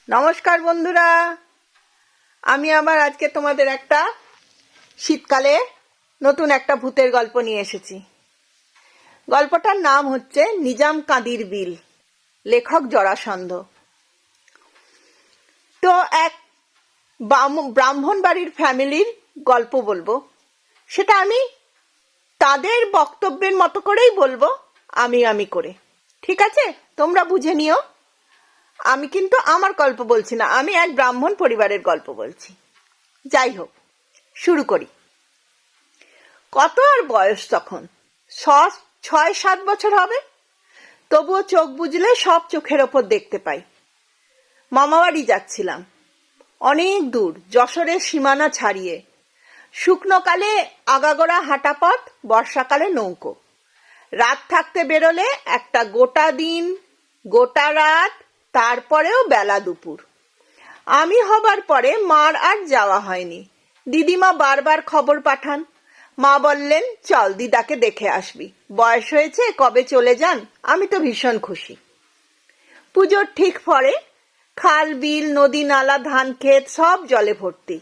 নমস্কার বন্ধুরা, আমি আবার আজকে তোমাদের একটা শীতকালে নতুন একটা ভূতের গল্প নিয়ে এসেছি। গল্পটার নাম হচ্ছে নিজাম কাদির বিল, লেখক জরাসন্ধ। তো এক ব্রাহ্মণ বাড়ির ফ্যামিলির গল্প বলবো, সেটা আমি তাদের বক্তব্যের মতো করেই বলবো, আমি করে। ঠিক আছে, তোমরা বুঝে নিও। আমি কিন্তু আমার গল্প বলছি না, আমি এক ব্রাহ্মণ পরিবারের গল্প বলছি। যাই হোক, শুরু করি। কত আর বয়স তখন, 6-7 বছর হবে। তবুও চোখ বুঝলে সব চোখের ওপর দেখতে পাই। মামাবাড়ি যাচ্ছিলাম, অনেক দূর, যশোরের সীমানা ছাড়িয়ে। শুকনোকালে আগাগোড়া হাঁটা পথ, বর্ষাকালে নৌকো। রাত থাকতে বেরোলে একটা গোটা দিন, গোটা রাত, তারপরেও বেলা দুপুর। আমি হবার পরে মার আর যাওয়া হয়নি। দিদিমা বারবার খবর পাঠান। মা বললেন, চল দিদাকে দেখে আসবি, বয়স হয়েছে, কবে চলে যান। আমি তো ভীষণ খুশি। পুজোর ঠিক পরে খাল, বিল, নদী, নালা, ধান ক্ষেত সব জলে ভর্তি।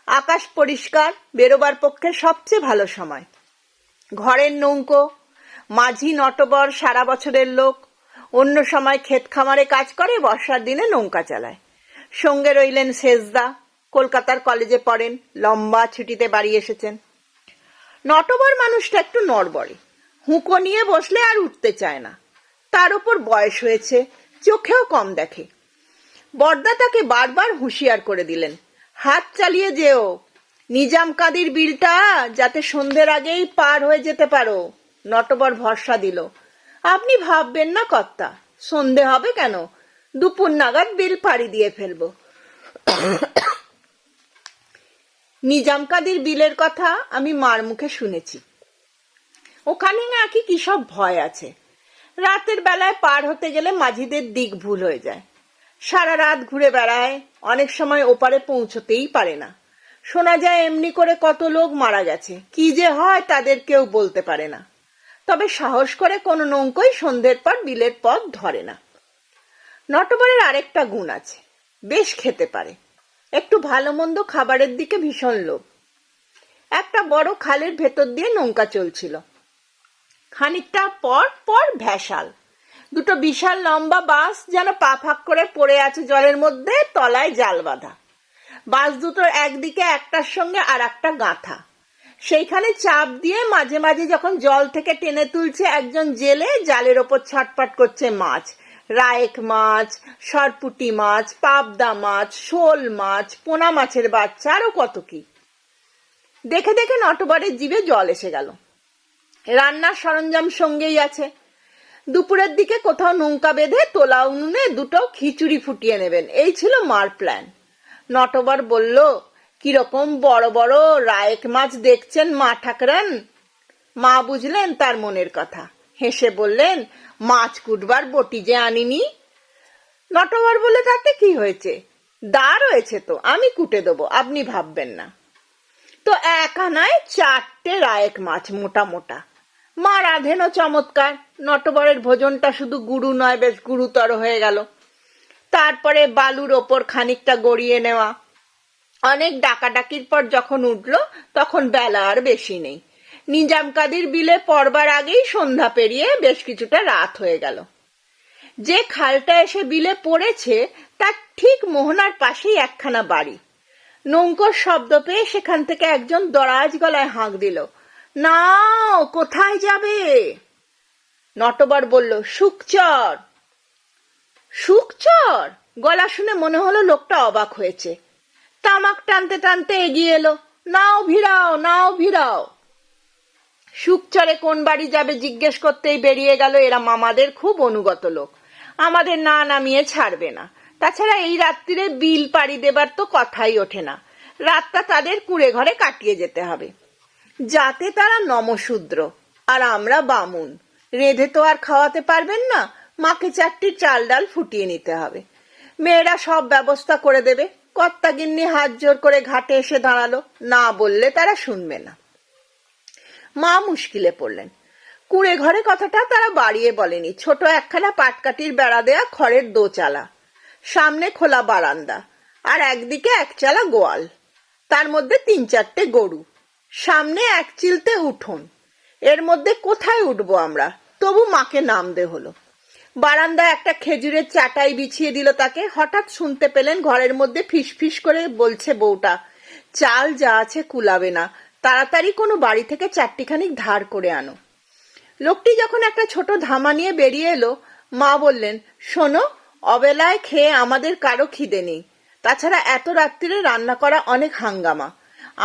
আকাশ পরিষ্কার, বেরোবার পক্ষে সবচেয়ে ভালো সময়। ঘরের নৌকো, মাঝি নটবর সারা বছরের লোক। অন্য সময় ক্ষেত খামারে কাজ করে, বর্ষার দিনে নৌকা চালায়। সঙ্গে রইলেন শেষদা, কলকাতার কলেজে পড়েন, লম্বা ছুটিতে বাড়ি এসেছেন। নটবর মানুষটা একটু নড়বড়ে, হুঁকো নিয়ে বসলে আর উঠতে চায় না। তার উপর বয়স হয়েছে, চোখেও কম দেখে। বড়দা তাকে বারবার হুঁশিয়ার করে দিলেন, হাত চালিয়ে যেও, নিজাম কাদির বিলটা যাতে সন্ধ্যের আগেই পার হয়ে যেতে পারো। নটবর ভরসা দিল, আপনি ভাববেন না কর্তা, সন্ধে হবে কেন, দুপুর নাগাদ বিল পাড়ি দিয়ে ফেলবো। নিজাম কাদির বিলের কথা আমি মার মুখে শুনেছি। ওখানে নাকি কি সব ভয় আছে। রাতের বেলায় পার হতে গেলে মাঝিদের দিক ভুল হয়ে যায়। সারা রাত ঘুরে বেড়ায়, অনেক সময় ওপারে পৌঁছতেই পারে না। শোনা যায় এমনি করে কত লোক মারা গেছে, কি যে হয় তাদের কেউ বলতে পারে না। তবে সাহস করে কোনো নৌকোই সন্ধ্যের পর বিলের পথ ধরে না। নটবরের আরেকটা গুণ আছে, বেশ খেতে পারে। একটু ভালো মন্দ খাবারের দিকে ভীষণ লোভ। একটা বড় খালের ভেতর দিয়ে নৌকা চলছিল। খানিকটা পর পর ভেসাল, দুটো বিশাল লম্বা বাঁশ যেন পা ফাঁক করে পড়ে আছে জলের মধ্যে, তলায় জাল বাঁধা। বাঁশ দুটোর একদিকে একটার সঙ্গে আর একটা গাঁথা। সেইখানে চাপ দিয়ে মাঝে মাঝে যখন জল থেকে টেনে তুলছে একজন জেলে, জালের ওপর ছটপট করছে মাছ, রায়েক মাছ, সরপুটি মাছ, পাবদা মাছ, শোল মাছ, পোনা মাছের বাচ্চা, আরো কত কি। দেখে দেখে নটবরের জিভে জল এসে গেল। রান্নার সরঞ্জাম সঙ্গেই আছে। দুপুরের দিকে কোথাও নৌকা বেঁধে তোলা উনুনে দুটো খিচুড়ি ফুটিয়ে নেবেন, এই ছিল মার প্ল্যান। নটবর বলল, কিরকম বড় বড় রায়েক মাছ দেখছেন মা ঠাকরান। মা বুঝলেন তার মনের কথা, হেসে বললেন, মাছ কুটবার বটি যে আনিনি। নটবর বলে, তাতে কি হয়েছে, দা রয়েছে তো, আমি কুটে দেবো, আপনি ভাববেন না। তো এক আনায় 4টে রায়েক মাছ, মোটা মোটা। মা রাঁধেনও চমৎকার। নটবরের ভোজনটা শুধু গুরু নয়, বেশ গুরুতর হয়ে গেল। তারপরে বালুর ওপর খানিকটা গড়িয়ে নেওয়া। অনেক ডাকাডাকির পর যখন উঠল, তখন বেলা আর বেশি নেই। নিজাম কাদির বিলে পড়বার আগেই সন্ধ্যা পেরিয়ে বেশ কিছুটা রাত হয়ে গেল। যে খালটা এসে বিলে পড়েছে তার ঠিক মোহনার পাশেই একখানা বাড়ি। নৌকোর শব্দ পেয়ে সেখান থেকে একজন দরাজ গলায় হাঁক দিল, নাও, কোথায় যাবে? নটবর বলল, সুকচর। সুকচর? গলা শুনে মনে হলো লোকটা অবাক হয়েছে। তামাক টানতে টানতে এগিয়ে এলো, নাও ভিড়াও, নাও ভিড়াও। সুকচরে কোন বাড়ি যাবে জিজ্ঞেস করতেই বেরিয়ে গেল, এরা মামাদের খুব অনুগত লোক, আমাদের না নামিয়ে ছাড়বে না। তাছাড়া এই রাত্রিরে বিল পাড়ি দেবার তো কথাই ওঠে না, রাতটা তাদের কুঁড়ে ঘরে কাটিয়ে যেতে হবে। যাতে তারা নমশূদ্র আর আমরা বামুন, রেঁধে তো আর খাওয়াতে পারবেন না, মাকে 4টি চাল ডাল ফুটিয়ে নিতে হবে। মেয়েরা সব ব্যবস্থা করে দেবে। কর্তাগিন্নি হাত জোর করে ঘাটে এসে দাঁড়ালো, না বললে তারা শুনবে না। মা মুশকিলে পড়লেন। কুঁড়ে ঘরে কথাটা তারা বাড়িয়ে বলেনি, ছোট একখানা পাটকাঠির বেড়া দেয়া খড়ের দোচালা, সামনে খোলা বারান্দা, আর একদিকে একচালা গোয়াল, তার মধ্যে 3-4টে গরু, সামনে এক চিলতে উঠোন। এর মধ্যে কোথায় উঠবো আমরা? তবু মাকে নামতে হলো। বারান্দায় একটা খেজুরের চাটাই বিছিয়ে দিল তাকে। হঠাৎ শুনতে পেলেন ঘরের মধ্যে ফিসফিস করে বলছে বউটা, চাল যা আছে কুলাবে না, তাড়াতাড়ি কোনো বাড়ি থেকে 4টিখানি ধার করে আনো। লোকটি যখন একটা ছোট ধামা নিয়ে বেরিয়ে এলো, মা বললেন, শোনো, অবেলায় খেয়ে আমাদের কারো খিদে নেই, তাছাড়া এত রাত্রিরে রান্না করা অনেক হাঙ্গামা,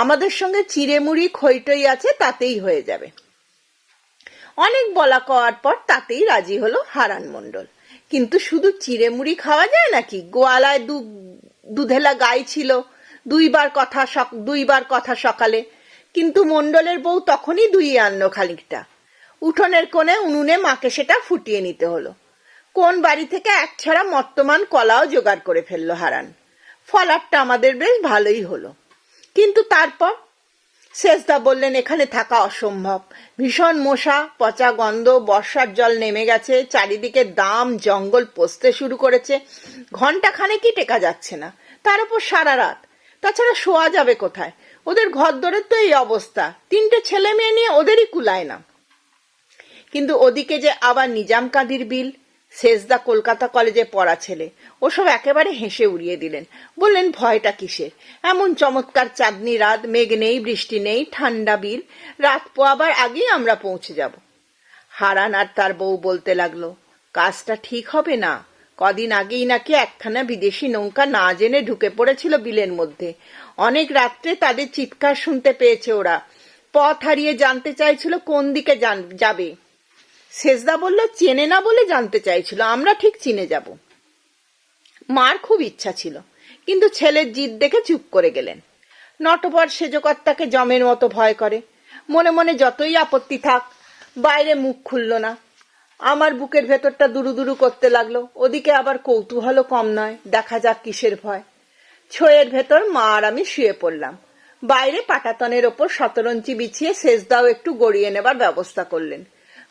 আমাদের সঙ্গে চিড়ে মুড়ি খইটই আছে, তাতেই হয়ে যাবে। অনেক বলা কওয়ার পর তাতেই রাজি হলো হারান মণ্ডল। কিন্তু শুধু চিড়ে মুড়ি খাওয়া যায় নাকি? গোয়ালায় দুধেলা গাই ছিল, দুইবার কথা সকালে, কিন্তু মণ্ডলের বউ তখনই দুইয়ে আনলো খানিকটা। উঠোনের কোণে উনুনে মাকে সেটা ফুটিয়ে নিতে হলো। কোন বাড়ি থেকে এক ছড়া মর্তমান কলাও জোগাড় করে ফেললো হারান। ফলারটা আমাদের বেশ ভালোই হলো। কিন্তু তারপর সেজদা বললেন, এখানে থাকা অসম্ভব, ভীষণ মশা, পচা গন্ধ, বর্ষার জল নেমে গেছে, চারিদিকে দাম জঙ্গল পচতে শুরু করেছে, ঘন্টা খানেকই টেকা যাচ্ছে না, তার উপর সারা রাত, তাছাড়া শোয়া যাবে কোথায়? ওদের ঘর দরের তো এই অবস্থা, 3টে ছেলে মেয়ে নিয়ে ওদেরই কুলায় না। কিন্তু ওদিকে যে আবার নিজাম কাদির বিল। সেজদা কলকাতা কলেজে পড়া ছেলে, ওসব একেবারে হেসে উড়িয়ে দিলেন। বললেন, ভয়টা কিসের? এমন চমৎকার চাঁদনি রাত, মেঘ নেই, বৃষ্টি নেই, ঠান্ডা বিল, রাত পোয়াবার আগেই আমরা পৌঁছে যাব। হারান আর তার বউ বলতে লাগলো, কাজটা ঠিক হবে না। কদিন আগেই নাকি একখানা বিদেশি নৌকা না জেনে ঢুকে পড়েছিল বিলের মধ্যে। অনেক রাত্রে তাদের চিৎকার শুনতে পেয়েছে ওরা। পথ হারিয়ে জানতে চাইছিল কোন দিকে যাবে। সেজদা বলল, চেনে না বলে জানতে চাইছিল, আমরা ঠিক চিনে যাব। মার খুব ইচ্ছা ছিল, কিন্তু ছেলের জিদ দেখে চুপ করে গেলেন। নটবর সেজকর্তাকে জমের মতো ভয় করে। মনে মনে যতই আপত্তি থাক, বাইরে মুখ খুলল না। আমার বুকের ভেতরটা দুরু দুরু করতে লাগলো। ওদিকে আবার কৌতূহলও কম নয়, দেখা যাক কিসের ভয়। ছয়ের ভেতর মা আর আমি শুয়ে পড়লাম। বাইরে পাটাতনের ওপর শতরঞ্চি বিছিয়ে সেজদাও একটু গড়িয়ে নেবার ব্যবস্থা করলেন।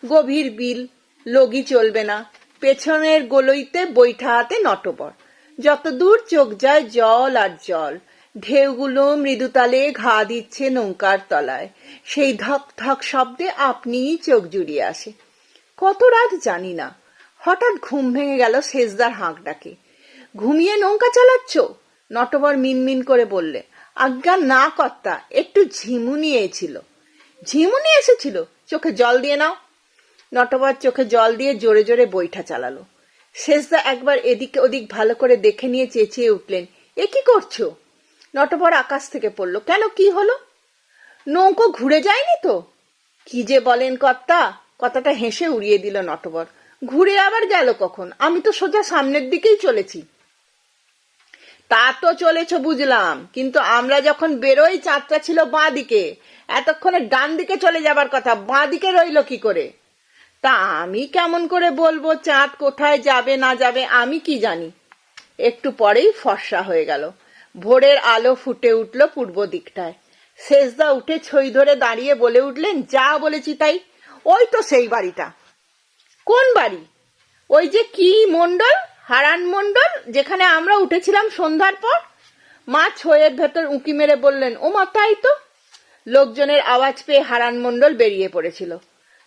গভীর বিল, লগি চলবে না, পেছনের গলইতে বৈঠা হাতে নটবর। যতদূর চোখ যায় জল আর জল, ঢেউগুলো মৃদুতালে ঘা দিচ্ছে নৌকার তলায়, সেই ধক ধক শব্দে আপনিই চোখ জুড়িয়ে আসে। কত রাত জানি না, হঠাৎ ঘুম ভেঙে গেল সেজদার হাঁক ডাকে। ঘুমিয়ে নৌকা চালাচ্ছ? নটবর মিনমিন করে বললে, আজ্ঞা না কর্তা, একটু ঝিমুনি এসেছিল। ঝিমুনি এসেছিল? চোখে জল দিয়ে নাও। নটবর চোখে জল দিয়ে জোরে জোরে বৈঠা চালালো। সেজদা একবার এদিকে ওদিক ভালো করে দেখে নিয়ে চেঁচিয়ে উঠলেন, এ কি করছো? নটবর আকাশ থেকে পড়ল। কেন, কি হলো? নৌকো ঘুরে যায়নি তো? কি যে বলেন কর্তা! কথাটা হেসে উড়িয়ে দিল নটবর। ঘুরে আবার গেল কখন? আমি তো সোজা সামনের দিকেই চলেছি। তা তো চলেছ বুঝলাম, কিন্তু আমরা যখন বেরোই চাঁদটা ছিল বাঁ দিকে, এতক্ষণে ডান দিকে চলে যাবার কথা, বাঁ দিকে রইল কি করে? তা আমি কেমন করে বলবো চাঁদ কোথায় যাবে না যাবে, আমি কি জানি? একটু পরেই ফর্সা হয়ে গেল। ভোরের আলো ফুটে উঠল পূর্ব দিকটায়। সেজদা উঠে ছই ধরে দাঁড়িয়ে বলে উঠলেন, যা বলেছি তাই, ওই তো সেই বাড়িটা। কোন বাড়ি? ওই যে কি মণ্ডল, হারান মণ্ডল, যেখানে আমরা উঠেছিলাম সন্ধ্যার পর। মা ছয়ের ভেতর উঁকি মেরে বললেন, ও মা, তাই তো। লোকজনের আওয়াজ পেয়ে হারান মণ্ডল বেরিয়ে পড়েছিল।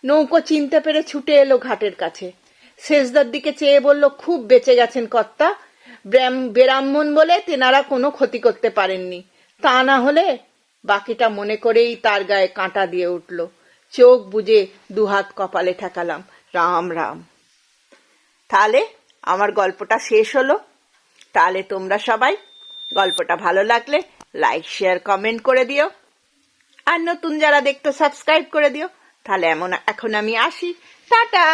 নৌকো চিনতে পেরে ছুটে এলো ঘাটের কাছে। সেজদার দিকে চেয়ে বলল, খুব বেঁচে গেছেন কর্তা, ব্রাহ্মণ বলে তেনারা কোনো ক্ষতি করতে পারেননি, তা না হলে। বাকিটা মনে করেই তার গায়ে কাঁটা দিয়ে উঠল। চোখ বুজে দুহাত কপালে ঠেকালাম, রাম রাম। তাহলে আমার গল্পটা শেষ হলো। তাহলে তোমরা সবাই গল্পটা ভালো লাগলে লাইক শেয়ার কমেন্ট করে দিও, আর নতুন যারা দেখতো সাবস্ক্রাইব করে দিও। তাহলে এখন আমি আসি, টাটা।